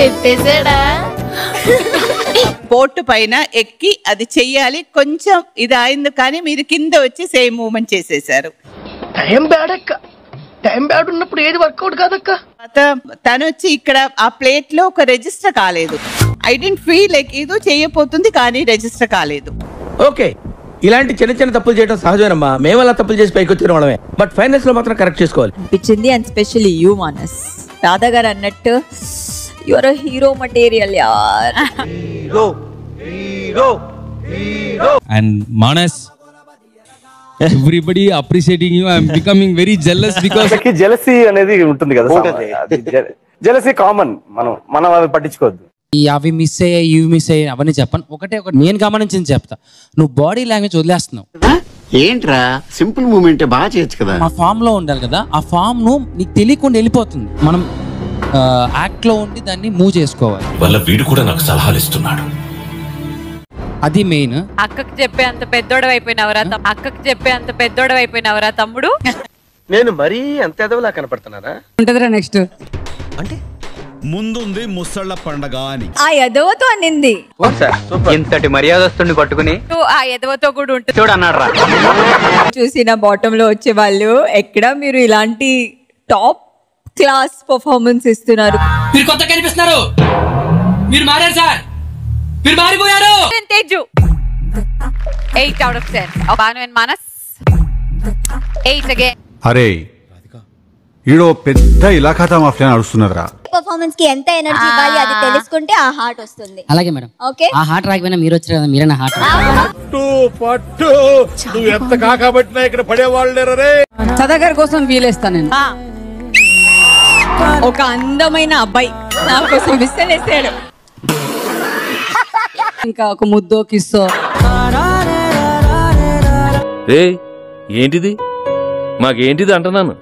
పెట్టేశాడా? Boat పైన ఎక్కి అది చెయ్యాలి, కొంచెం ఇది అయింది కానీ మీరు కింద వచ్చి సేమ్ మూమెంట్ చేసేసారు. టైం బ్యాడ్ ఉన్నప్పుడు ఏది వర్కౌట్ కాదక్క. తను వచ్చి ఇక్కడ ఆ ప్లేట్ లో ఒక రిజిస్టర్ కాలేదు. ఐ డెంట్ ఫీల్ లైక్ ఏదో చేయబోతుంది కానీ రిజిస్టర్ కాలేదు. ఓకే, ఇలాంటి చిన్న చిన్న తప్పులు చేయడం సహజమేనమ్మా. మేము అలా తప్పులు చేసి పైకి వచ్చిన వాళ్ళమే, బట్ ఫైనల్స్ లో మాత్రం కరెక్ట్ చేసుకోవాలి అనిపించింది. And specially you Manas, Radha గారు అన్నట్టు యువర్ హీరో మటీరియల్ యార్. And Manas, everybody appreciating you. I'm becoming very jealous because jealousy అనేది ఉంటుంది కదా, జెలసీ కామన్, మనం అవి పట్టించుకోవద్దు. అవి మిస్ అయ్యాయి, ఇవి మిస్ అయ్యాయి అవన్నీ చెప్పను. ఒకటి నేను గమనించింది చెప్తా. నువ్వు బాడీ లాంగ్వేజ్ వదిలేస్తున్నావు. ఏంట్రా సింపుల్ మూమెంట్ బాగా చేయొచ్చు కదా. ఆ ఫామ్ లో ఉండాలి కదా, ఆ ఫామ్ ను నీకు తెలియకుండా వెళ్ళిపోతుంది. మనం యాక్ట్ లో ఉండి దాన్ని మూవ్ చేసుకోవాలి. వల్ల వీడు కూడా నాకు సలహాలు ఇస్తున్నాడు. అది మెయిన్. అక్కకి చెప్పే అంత పెద్దోడవ అయిపోయినవరా తమ్ముడు. నేను మరీ అంత ఎదవలా కనపడుతున్నారా? ఉంటదిరా నెక్స్ట్ అంటే ముందుంది ముసళ్ళ పండగ అని ఆ ఎదవతో అనింది. ఇంతటి మర్యాదస్తుని పట్టుకుని ఆ ఎదవతో కూడా ఉంటుంది చూడు అన్నాడు రా. చూసిన బాటమ్ లో వచ్చే వాళ్ళు ఎక్కడ మీరు ఇలాంటి టాప్ క్లాస్ పర్ఫార్మెన్స్ ఇస్తున్నారు. మీరు కొత్త కనిపిస్తున్నారు, మీరు మారారు సార్, మీరు మారిపోయారు. Teju 8 out of 10. Banu and Manas 8 again. అరే ఈడో పెద్ద ఇలాఖాతా మాఫియా నడుస్తున్నదిరా. పర్ఫార్మెన్స్ కి ఎంత ఎనర్జీ ఇవ్వాలి అది తెలుసుకుంటే ఆ హార్ట్ వస్తుంది. అలాగే మేడం. ఓకే, ఆ హార్ట్ రాకపోయినా మీరు వచ్చారు కదా, మీరే నా హార్ట్. పట్టు నువ్వు ఎంత కాకబట్టినా ఇక్కడ పడేవాళ్ళు లేరు రే. సదాగర్ కోసం వీలేస్తాను నేను. ఒక అందమైన అబ్బాయి నా కోసం విసిరేసాడు. ఇంకా ఒక ముద్దో కిస్సో. ఏంటిది మాకేంటిది అంటున్నాను.